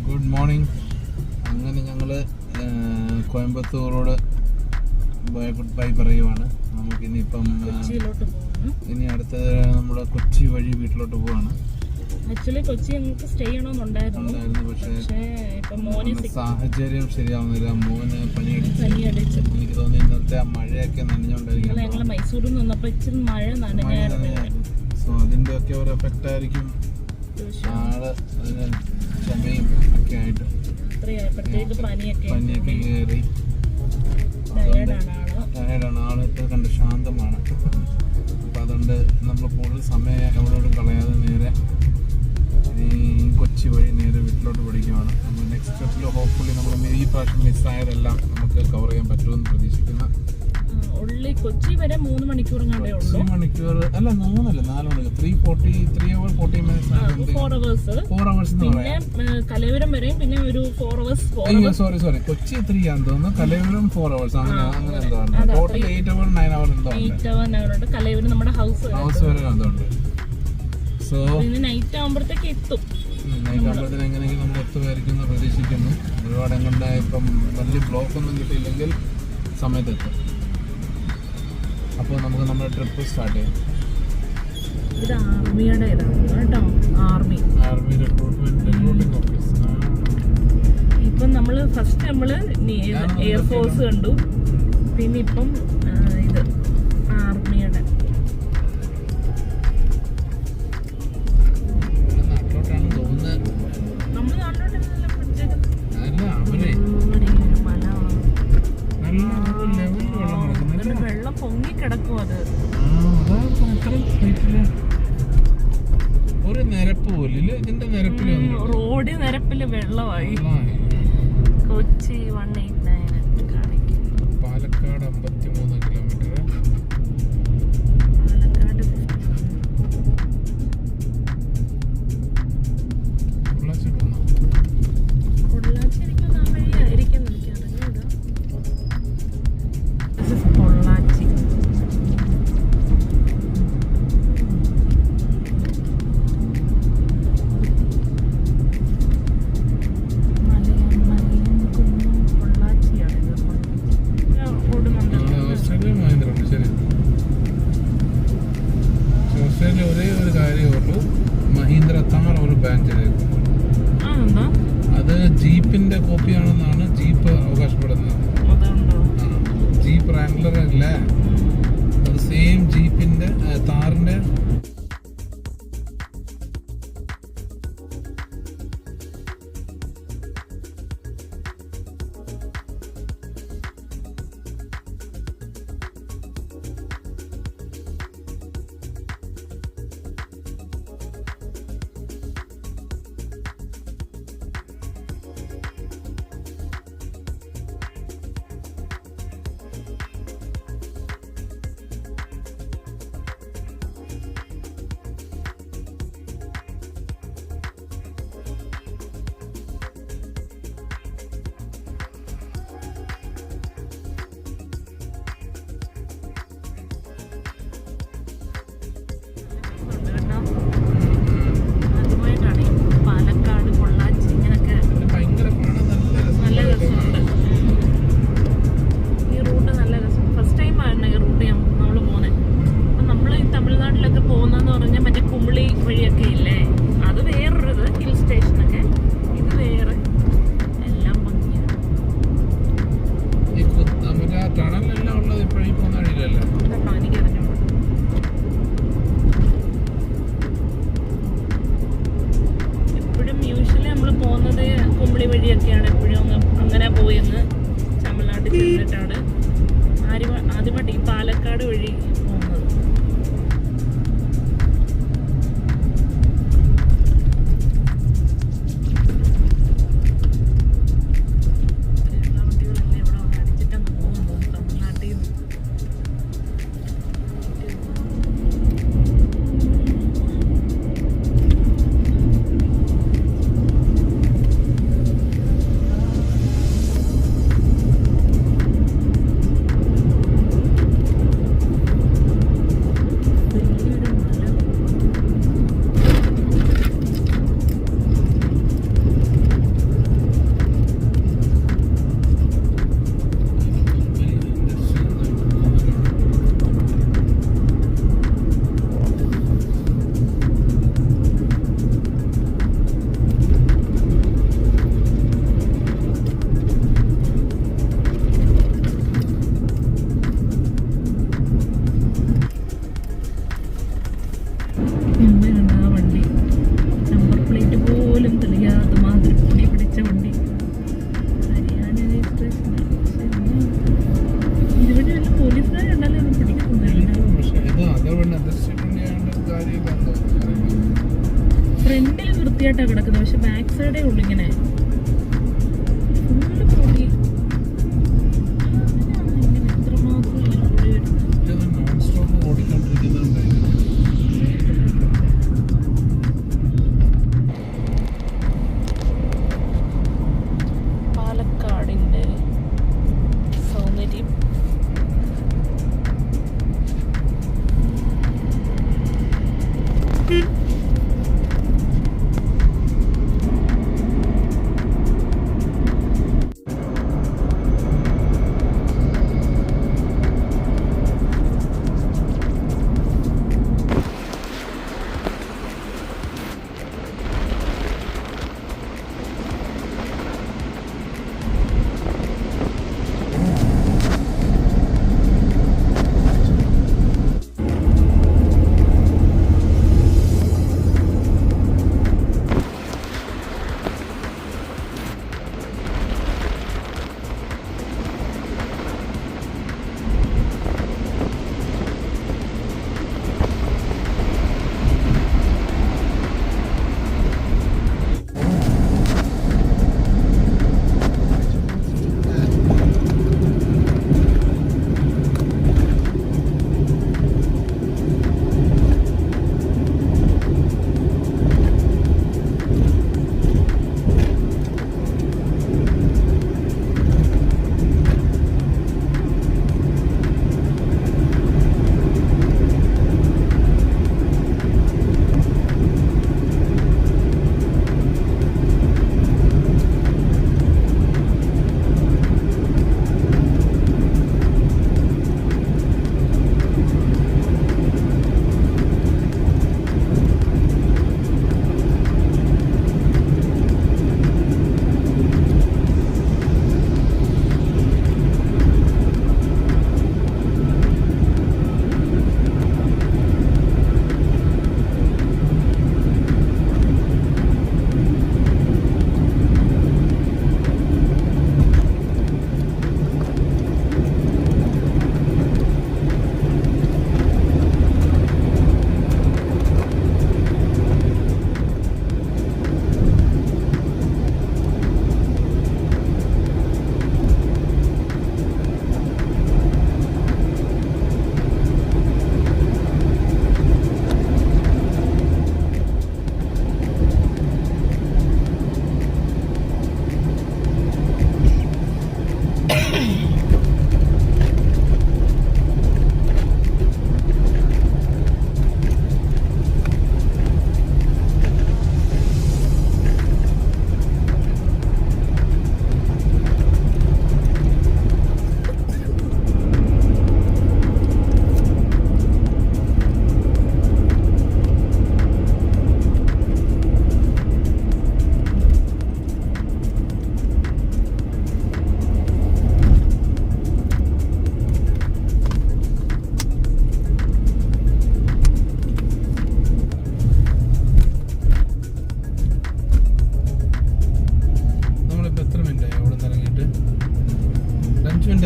Good morning. അങ്ങനെ ഞങ്ങൾ കോയമ്പത്തൂരോട് good bye പറയുവാണ്. നമുക്കിനിയിപ്പം ഇനി അടുത്ത നമ്മുടെ കൊച്ചി വഴി വീട്ടിലോട്ട് പോവാണ്. ആക്ച്വലി കൊച്ചി ഞങ്ങൾക്ക് സ്റ്റേ ചെയ്യണമെന്നുണ്ടായിരുന്നു, പക്ഷേ സാഹചര്യം ശരിയാവുന്നില്ല. മോന് പനിയടിച്ച് എനിക്ക് തോന്നുന്നു ഇന്നത്തെ ആ മഴയൊക്കെ നനഞ്ഞോണ്ടായിരിക്കും. ഞങ്ങൾ മൈസൂരിൽ നിന്നപ്പോൾ ഇച്ചിരി മഴ നനഞ്ഞായിരുന്നു. സോ അതിൻ്റെ ഒക്കെ ഒരു എഫക്റ്റ് ആയിരിക്കും. ആള് അതിന് ചുമയും ഒക്കെ ആയിട്ട് പനിയൊക്കെ കയറി ടയർഡാണ്. ആള് ഇപ്പോൾ കണ്ട് ശാന്തമാണ്. അപ്പം അതുകൊണ്ട് നമ്മൾ കൂടുതൽ സമയം എവിടെയോടും കളയാതെ നേരെ ഈ കൊച്ചി വഴി നേരെ വീട്ടിലോട്ട് പഠിക്കുകയാണ്. നമ്മൾ നെക്സ്റ്റ് സ്റ്റെപ്പിൽ ഹോപ്പ്ഫുള്ളി നമ്മൾ ഈ പ്രാവശ്യം മിസ്സായതെല്ലാം നമുക്ക് കവർ ചെയ്യാൻ പറ്റുമെന്ന് പ്രതീക്ഷിക്കുന്ന. കൊച്ചി വരെ 3 മണിക്കൂർ അല്ല 3 മണിക്കൂർ 4 മണിക്കൂർ 3 hours 40 minutes 4 hours കലവരം വരെയും പിന്നെ ഒരു 4 hours. സോറി കൊച്ചി 3 ആണെന്ന് തോന്നുന്നു, കലവരം 4 hours അങ്ങനെ എന്തോ ആണ്. ടോട്ടൽ 8 hours 9 hours എന്തോ ഉണ്ട്. കലവരം നമ്മുടെ ഹൗസ് വരെ അതുണ്ട്. സോ നൈറ്റ് ആകുമ്പോഴത്തേക്ക് എത്തും. നൈറ്റ് ആകുമ്പോഴത്തേന് എങ്ങനെയെങ്കിലും നമ്മൾ എത്തുമായിരിക്കും പ്രതീക്ഷിക്കുന്നു. ഒരുപാട് എങ്ങനെ ഇപ്പം വലിയ ബ്ലോക്ക് ഒന്നും കിട്ടിയില്ലെങ്കിൽ സമയത്തെത്തും. അപ്പോൾ നമുക്ക് നമ്മുടെ ട്രിപ്പ് സ്റ്റാർട്ട് ചെയ്യാം. ഇത് ആർമിയുടെ ഇതാണ് കേട്ടോ, ആർമി റിക്രൂട്ടിംഗ് ഓഫീസ്. ഇപ്പം നമ്മൾ എയർഫോഴ്സ് കണ്ടു, പിന്നെ ഇപ്പം ഇത് ആർമിയുടെ. നാട്ടിലോട്ടാണ് തോന്നുന്നത്. നമ്മൾ നാട്ടിലോട്ടല്ല പഠിച്ചത്. വെള്ളം പൊങ്ങി കിടക്കും. അത് ഒരു നിരപ്പ് പോലും ഇതിന്റെ നിരപ്പില് റോഡ് നിരപ്പില് വെള്ളമായി. കൊച്ചി 189 കാണിക്കും. പാലക്കാട് 53 കിലോമീറ്റർ. പാലക്കാട് പൊള്ളാച്ചി എനിക്കൊന്ന് ആ വഴിയായിരിക്കും. എനിക്ക് അറിഞ്ഞൂടാ. പൊള്ളാച്ചി ഒരേ ഒരു കാര്യമുള്ളൂ, മഹീന്ദ്ര താർ ഒരു ബാൻ ചെയ്തേക്കുന്നു. അത് ജീപ്പിന്റെ കോപ്പിയാണെന്നാണ് ജീപ്പ് അവകാശപ്പെടുന്നത്. ജീപ്പ് റാംഗ്ലർ അല്ലേ, അത് സെയിം ജീപ്പിന്റെ താറിന്റെ വഴിയൊക്കെയാണ് എപ്പോഴും അങ്ങനെ പോയെന്ന്. തമിഴ്നാട്ടിൽ ചെന്നിട്ടാണ് ആദ്യമായിട്ട് ഈ പാലക്കാട് വഴി പോകുന്നത്. സൈഡേ ഉള്ളു ഇങ്ങനെ ഫുള്ള് പൊടി. ഇങ്ങനെ എത്രമാത്രം ഇങ്ങനെ പൊടി വരുന്നത്. നോൺ സ്റ്റോപ്പ് ഓടിക്കൊണ്ടിരിക്കുന്നുണ്ട്. പാലക്കാടിന്റെ സൗന്ദര്യം.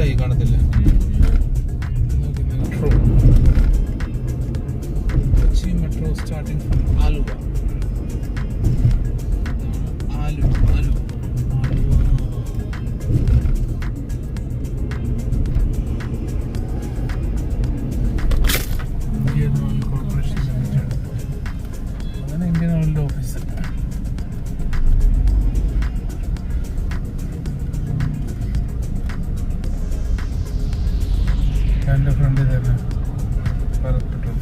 ആയി കാണത്തില്ല. Kochi metro starting from Aluva. Indian Oil Corporation Limited. അങ്ങനെ ഇന്ത്യൻ ഓയിലിന്റെ ഓഫീസ്. എൻ്റെ ഫ്രണ്ടിൽ തന്നെ ഭാരത് പെട്രോൾ.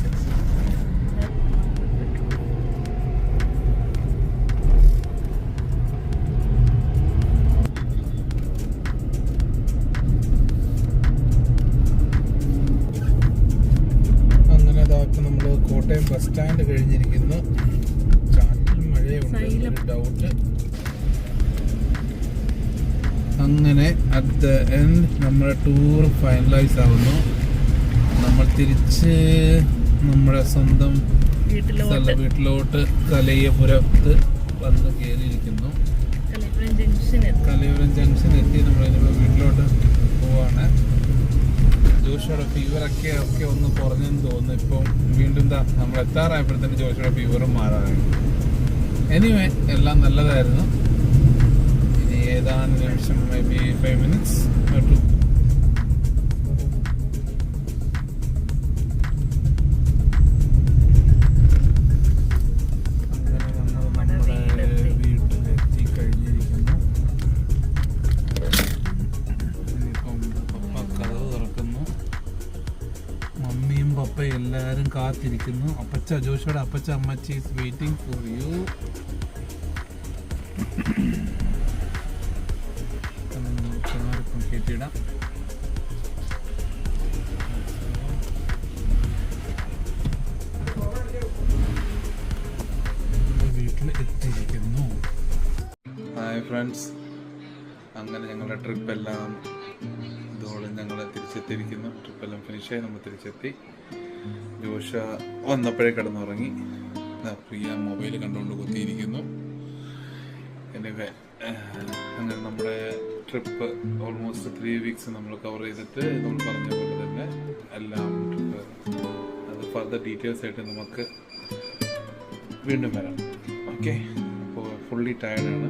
അങ്ങനെ അതാക്കി നമ്മൾ കോട്ടയം ബസ് സ്റ്റാൻഡ് കഴിഞ്ഞിരിക്കുന്നു. ചാറ്റിൽ മഴയുണ്ട്, ഡൗട്ട്. അങ്ങനെ അറ്റ് ദ എൻഡ് നമ്മുടെ ടൂർ ഫൈനലൈസ് ആവുന്നു. നമ്മൾ തിരിച്ച് നമ്മുടെ സ്വന്തം വീട്ടിലോട്ട് കലയപുരത്ത് വന്ന് കയറിയിരിക്കുന്നു. കലയപുരം ജംഗ്ഷൻ എത്തി നമ്മൾ വീട്ടിലോട്ട് പോവാണ്. ജോഷിയുടെ ഫീവറൊക്കെ ഒന്ന് കുറഞ്ഞെന്ന് തോന്നുന്നു. ഇപ്പം വീണ്ടും നമ്മൾ എത്താറായപ്പോഴത്തേന് ജോഷിയുടെ ഫീവറും മാറാനായി. എനിവേ എല്ലാം നല്ലതായിരുന്നു. ഇനി ഏതാനും നിമിഷം മേ ബി 5 minutes ടു എല്ലാരും കാത്തിരിക്കുന്നു. അപ്പച്ച ജോഷോടെ അപ്പച്ച അമ്മച്ചി ഈസ് വെയിറ്റിംഗ് ഫോർ യു. കയറ്റിയിടാം. വീട്ടിൽ എത്തിയിരിക്കുന്നു. ഹായ് ഫ്രണ്ട്സ്, അങ്ങനെ ഞങ്ങളുടെ ട്രിപ്പെല്ലാം ഇതോടെ ഞങ്ങൾ തിരിച്ചെത്തിയിരിക്കുന്നു. ട്രിപ്പെല്ലാം ഫിനിഷായി നമ്മൾ തിരിച്ചെത്തി. ജോഷ വന്നപ്പോഴേ കിടന്നുറങ്ങി. പ്രിയ മൊബൈൽ കണ്ടുകൊണ്ട് കുത്തിയിരിക്കുന്നു. എനിവേ അങ്ങനെ നമ്മുടെ ട്രിപ്പ് ഓൾമോസ്റ്റ് 3 weeks നമ്മൾ കവർ ചെയ്തിട്ട് നമ്മൾ പറഞ്ഞ പോലെ തന്നെ എല്ലാം ട്രിപ്പ് അത് ഫർദർ ഡീറ്റെയിൽസ് ആയിട്ട് നമുക്ക് വീണ്ടും വരാം. ഓക്കെ, അപ്പോൾ ഫുള്ളി ടയർഡാണ്.